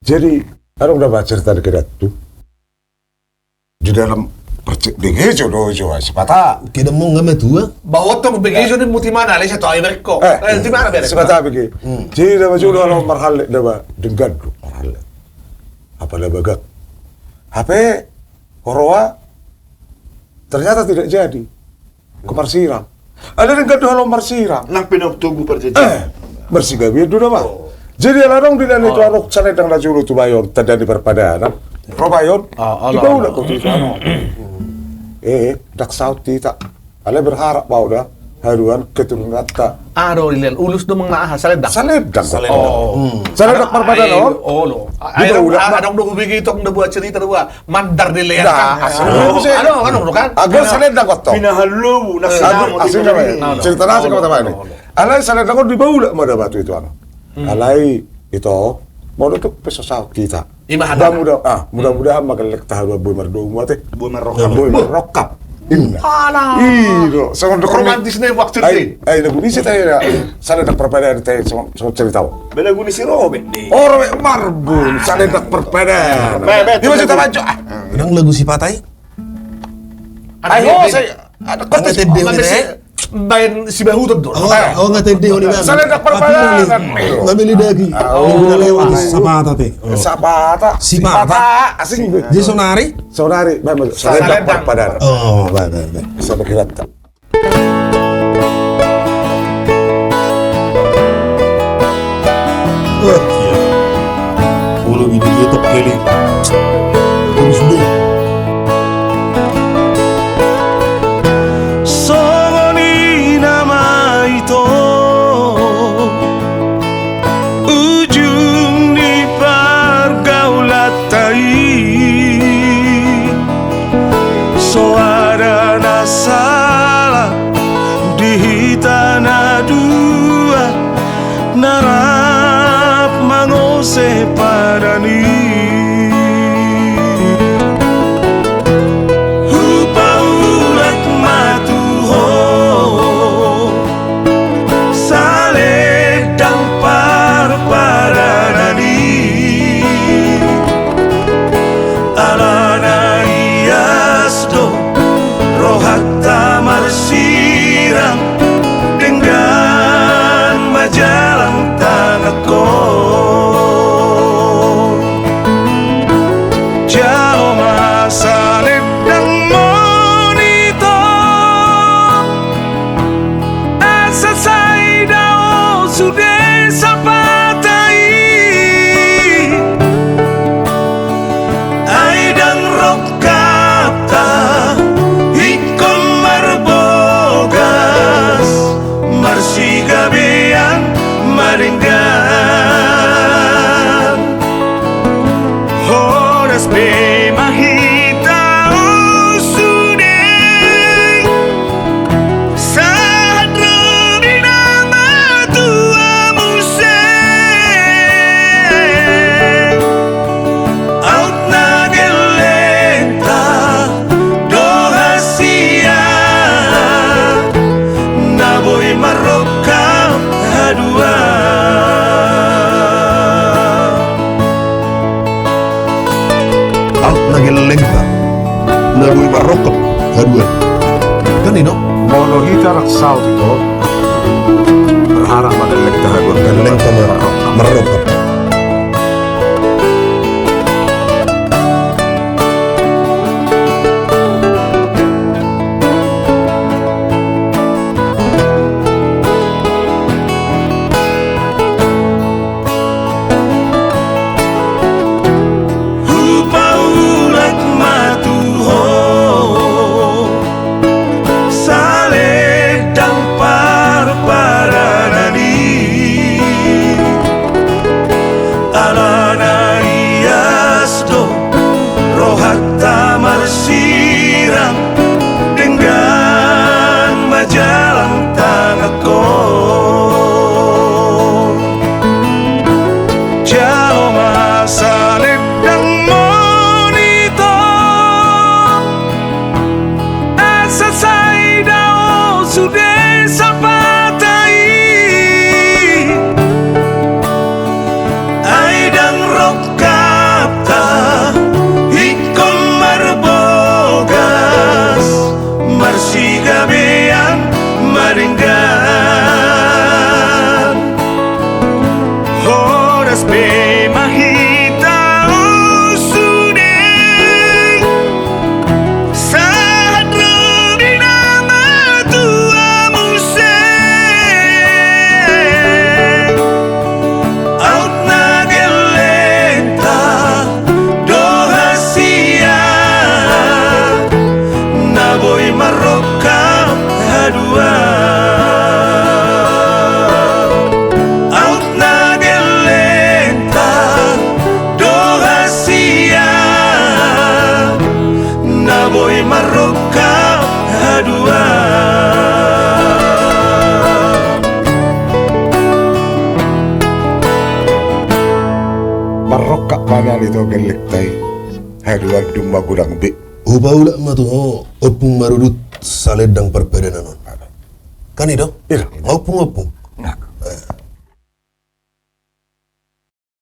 Jadi, ano udah baca cerita di tuh? Di dalam begejo dojo sepata. Kita mau nggak tua? Bawa tuh begejo di mutimana, lesa tuh ayo mereka. Di mana beres? Sepata begi. Jadi dah baju orang marhal, dah dengan marhal. Apa dah bagak? HP Koroa ternyata tidak jadi. Ke Marsiram. Ada dengan dua Marsiram. Nang pinagtubo perjanjian. Bersigabi dulu mah. Jadi alarong di dalam itu arok sana dang rajulu tu bayon tadani perpadaan. Robayon, di bawah dah kau tu sana. Dak sauti tak. Ale berharap bau dah haruan keturunan tak. Aro lilan ulus do mang naa saledang. Saledang. Saledang perpadaan on. Oh, ada dong begitu ndak buat cerita dua mandar di lean kan. Ano kan? Agar saledang kau tu. Pinahalo naksama Asin cerita nasi kau tahu ini. Alai saledang kau di bawah dah mana batu itu ano. Alai itu mau tuh peso sauti tak. Mudah-mudahan magalek taharu boy mardo teh. Boy marokap. Boy marokap. Inna. Iyo, sama romantis nih waktu itu. Ay, nagunisit tayo na. Sana nagperpadaan tayo sa cerita ko. Bela guni si Robert nih. Oh, Robert Marbun. Sana nagperpadaan. Di ba cerita majo? Anong lagu si Patay? Ay, saya ada kota si bayan si Bahutod doon. Nga tindi ko ni Mami. Sana nagperpadaan. Ngamili dagi. Nalewat Sapata te. Sapata. Si Pata. Asing. Di Sonari? Sonari. Sana nagperpadaan. Oh, baik. Bisa berkilat tak? Ulo ini dia tak kali. Terus deh. Lagu Marokko kedua kan ini Monohita Raksaut itu berharap magalek taharu Marokko. Arok kak mana itu gelek tay. Haduan dumma gudang be. Uba ulah matu opung marudut saledang perpedenan. Kan itu? Ira. Opung